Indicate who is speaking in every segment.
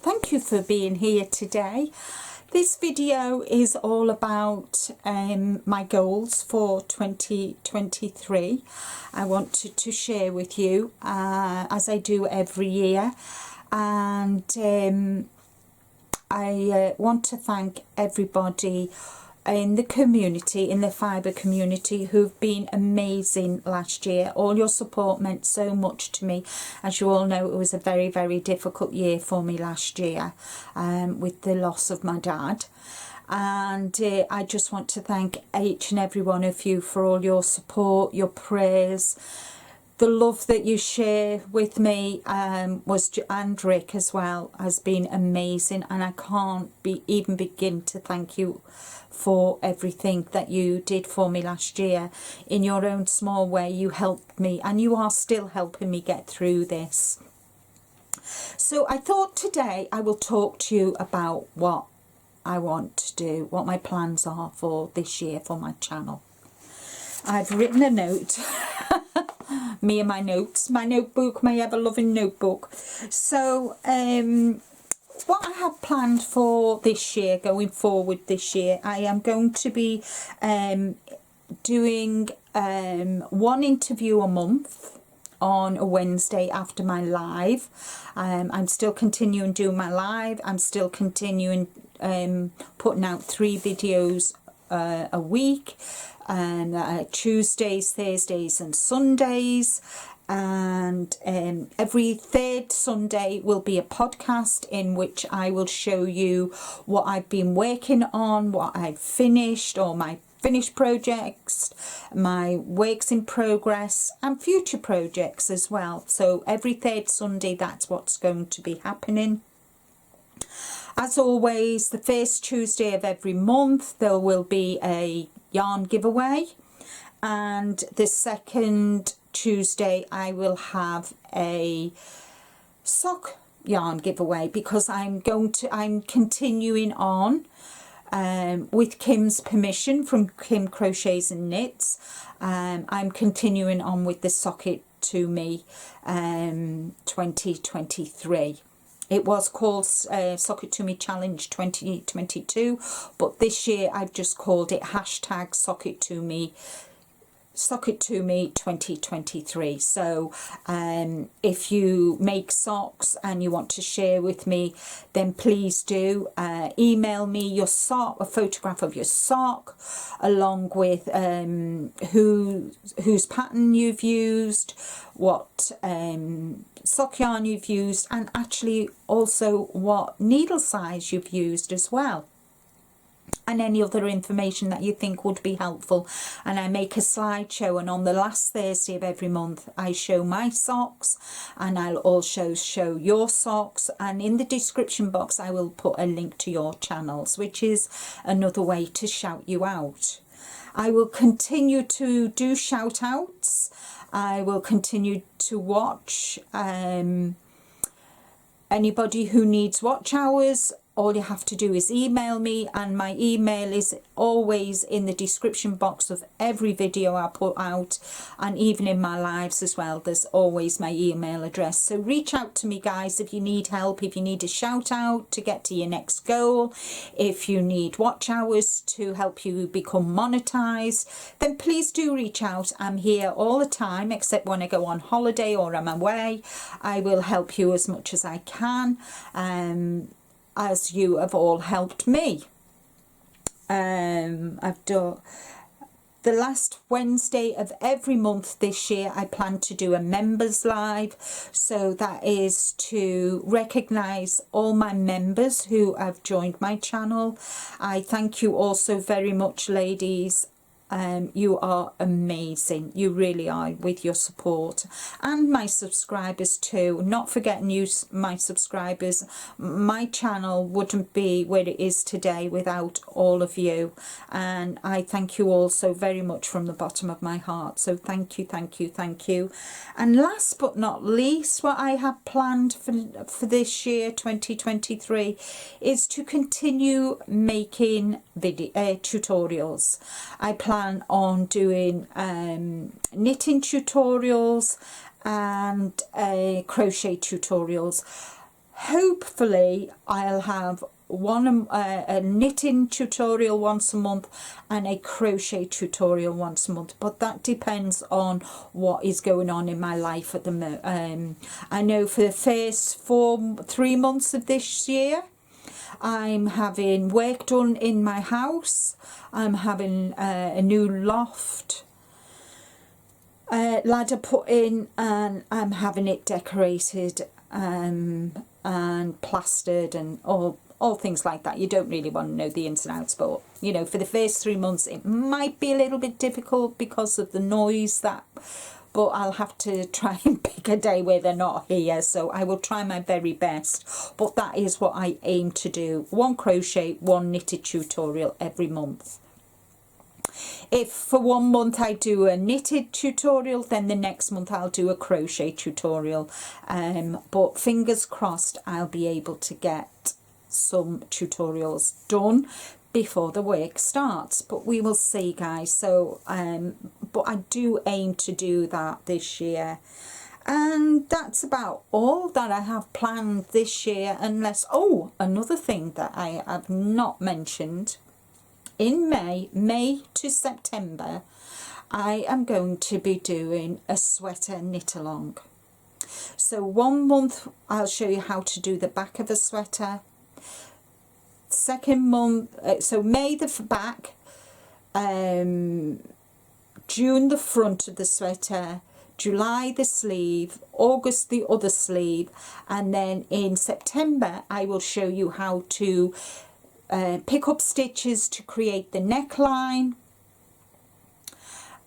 Speaker 1: thank you for being here today. This video is all about my goals for 2023. I wanted to share with you as I do every year, and I want to thank everybody in the community, in the fibre community, who've been amazing last year. All your support meant so much to me. As you all know, it was a very, very difficult year for me last year with the loss of my dad. And I just want to thank each and every one of you for all your support, your prayers, the love that you share with me, and Rick as well, has been amazing, and I can't even begin to thank you for everything that you did for me last year. In your own small way, you helped me, and you are still helping me get through this. So I thought today I will talk to you about what I want to do, what my plans are for this year for my channel. I've written a note. Me and my notes, my notebook, my ever-loving notebook. So what I have planned for this year, going forward this year, I am going to be doing one interview a month on a Wednesday after my live. I'm still continuing doing my live. I'm still continuing putting out 3 videos a week, and Tuesdays, Thursdays and Sundays, and every third Sunday will be a podcast in which I will show you what I've been working on, what I've finished, or my finished projects, my works in progress, and future projects as well. So every third Sunday, that's what's going to be happening. As always, the first Tuesday of every month there will be a yarn giveaway, and the second Tuesday I will have a sock yarn giveaway, because I'm continuing on with Kim's permission, from Kim Crochets and Knits. I'm continuing on with the Sock It To Me 2023. It was called Sock It To Me Challenge 2022, but this year I've just called it hashtag Sock It To Me 2023. So if you make socks and you want to share with me, then please do email me your sock, a photograph of your sock, along with whose pattern you've used, what sock yarn you've used, and actually also what needle size you've used as well, and any other information that you think would be helpful. And I make a slideshow, and on the last Thursday of every month I show my socks, and I'll also show your socks, and in the description box I will put a link to your channels, which is another way to shout you out. I will continue to do shout outs. I will continue to watch anybody who needs watch hours. All you have to do is email me, and my email is always in the description box of every video I put out, and even in my lives as well, there's always my email address. So reach out to me, guys, if you need help, if you need a shout out to get to your next goal, if you need watch hours to help you become monetized, then please do reach out. I'm here all the time, except when I go on holiday or I'm away. I will help you as much as I can, as you have all helped me. I've done the last Wednesday of every month this year. I plan to do a members live, so that is to recognise all my members who have joined my channel. I thank you all so very much, ladies. You are amazing, you really are, with your support, and my subscribers too. Not forgetting you, my subscribers. My channel wouldn't be where it is today without all of you, and I thank you all so very much from the bottom of my heart. So thank you, thank you, thank you. And last but not least, what I have planned for this year 2023 is to continue making video tutorials. I plan on doing knitting tutorials and crochet tutorials. hopefully I'll have a knitting tutorial once a month and a crochet tutorial once a month, but that depends on what is going on in my life at the moment. I know for the first 3 months of this year I'm having work done in my house. I'm having a new loft ladder put in, and I'm having it decorated and plastered and all things like that. You don't really want to know the ins and outs, but you know, for the first 3 months it might be a little bit difficult because of the noise, but I'll have to try and pick a day where they're not here, so I will try my very best. But that is what I aim to do: 1 crochet, 1 knitted tutorial every month. If for 1 month I do a knitted tutorial, then the next month I'll do a crochet tutorial, but fingers crossed I'll be able to get some tutorials done before the work starts, but we will see, guys. So but I do aim to do that this year, and that's about all that I have planned this year, unless another thing that I have not mentioned: in May to September I am going to be doing a sweater knit along. So 1 month I'll show you how to do the back of a sweater. Second month, so May the back, June the front of the sweater, July the sleeve, August the other sleeve, and then in September I will show you how to pick up stitches to create the neckline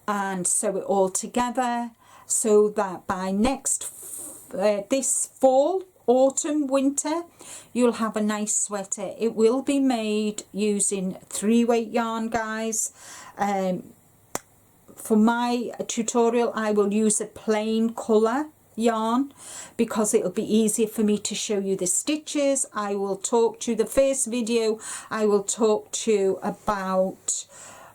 Speaker 1: and sew it all together, so that by this fall, autumn, winter, you'll have a nice sweater. It will be made using 3-weight yarn, guys. For my tutorial I will use a plain colour yarn because it'll be easier for me to show you the stitches. I will talk to you, the first video I will talk to you about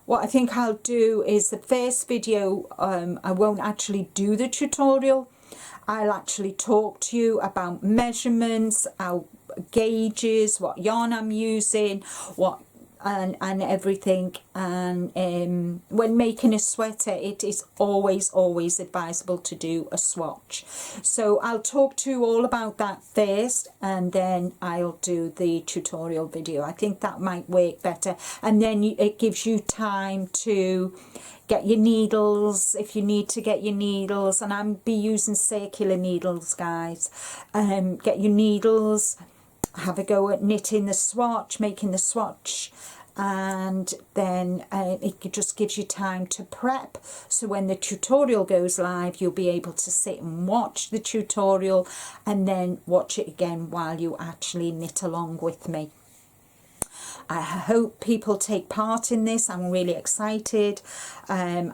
Speaker 1: what I think I'll do is the first video, I won't actually do the tutorial. I'll actually talk to you about measurements, our gauges, what yarn I'm using, and everything. And when making a sweater, it is always advisable to do a swatch. So I'll talk to you all about that first, and then I'll do the tutorial video. I think that might work better, and then it gives you time to get your needles if you need to get your needles, and I'm be using circular needles, guys. Get your needles, have a go at knitting the swatch, making the swatch, and then it just gives you time to prep, so when the tutorial goes live you'll be able to sit and watch the tutorial and then watch it again while you actually knit along with me. I hope people take part in this. I'm really excited. I'm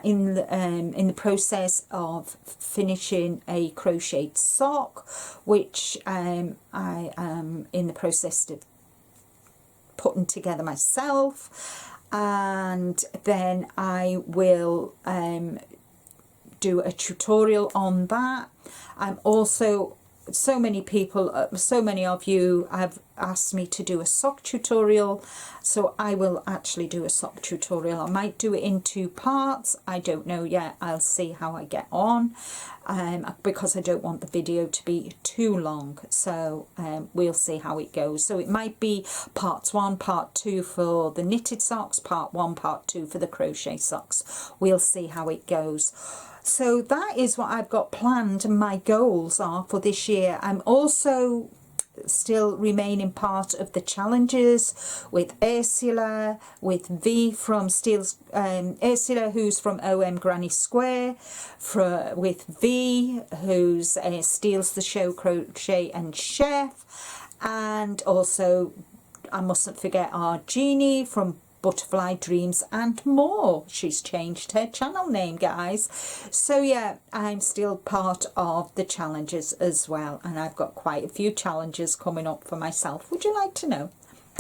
Speaker 1: in the process of finishing a crocheted sock, which I am in the process of putting together myself, and then I will do a tutorial on that. I'm also, so many people, so many of you have asked me to do a sock tutorial, so I will actually do a sock tutorial. I might do it in 2 parts, I don't know yet. I'll see how I get on, because I don't want the video to be too long, so we'll see how it goes. So it might be parts 1, part 2 for the knitted socks, part 1, part 2 for the crochet socks. We'll see how it goes. So that is what I've got planned, and my goals are for this year. I'm also still remaining part of the challenges with Ursula, with V from Steals, Ursula who's from OM Granny Square, with V who's Steals the Show Crochet and Chef, and also I mustn't forget our Jeannie from Butterfly Dreams and More. She's changed her channel name, guys. So yeah, I'm still part of the challenges as well, and I've got quite a few challenges coming up for myself. Would you like to know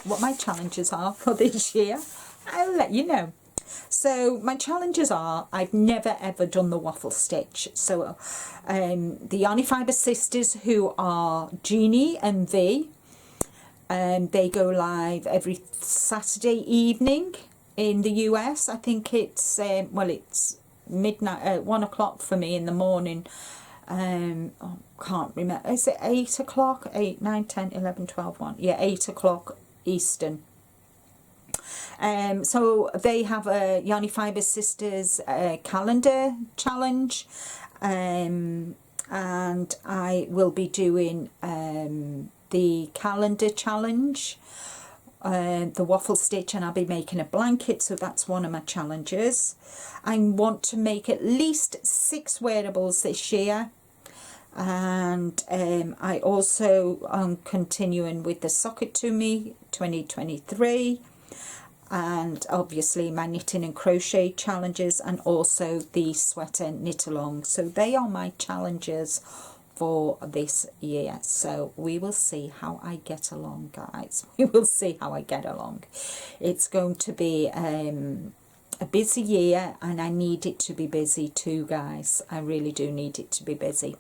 Speaker 1: what my challenges are for this year? I'll let you know. So my challenges are, I've never ever done the waffle stitch. So the Yarny Fibre sisters, who are Jeannie and V, they go live every Saturday evening in the US. I think it's well, it's midnight, 1 o'clock for me in the morning. I can't remember, is it 8 o'clock? 8, 9, 10, 11, 12, 1, yeah, 8 o'clock Eastern. So they have a Yarny Fibre Sisters calendar challenge, and I will be doing the calendar challenge, the waffle stitch, and I'll be making a blanket, so that's one of my challenges. I want to make at least 6 wearables this year, and I also am continuing with the Sock To Me 2023, and obviously my knitting and crochet challenges, and also the sweater knit along. So they are my challenges for this year. So we will see how I get along, guys. We will see how I get along. It's going to be a busy year, and I need it to be busy too, guys. I really do need it to be busy.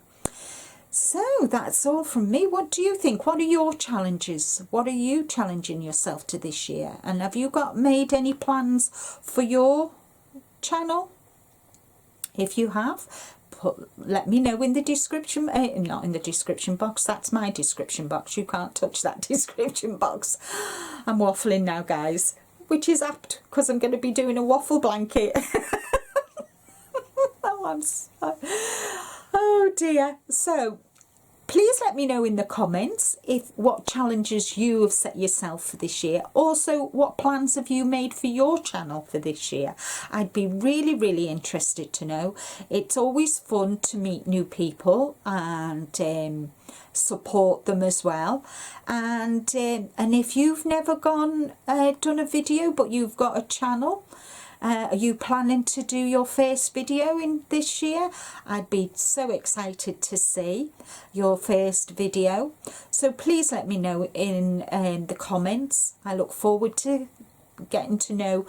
Speaker 1: So that's all from me. What do you think? What are your challenges? What are you challenging yourself to this year? And have you made any plans for your channel? If you have, let me know in the description, not in the description box, that's my description box. You can't touch that description box. I'm waffling now, guys, which is apt because I'm going to be doing a waffle blanket. Oh, I'm so... Oh dear. So please let me know in the comments what challenges you have set yourself for this year. Also, what plans have you made for your channel for this year? I'd be really interested to know. It's always fun to meet new people and support them as well. And if you've never done a video but you've got a channel, are you planning to do your first video in this year? I'd be so excited to see your first video. So please let me know in the comments. I look forward to getting to know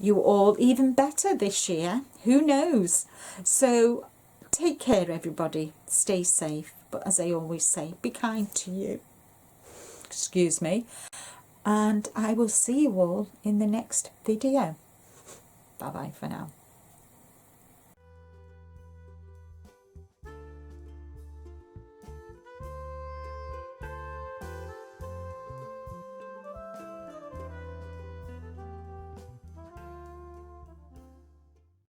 Speaker 1: you all even better this year. Who knows? So take care, everybody. Stay safe. But as I always say, be kind to you. Excuse me. And I will see you all in the next video. Bye-bye for now.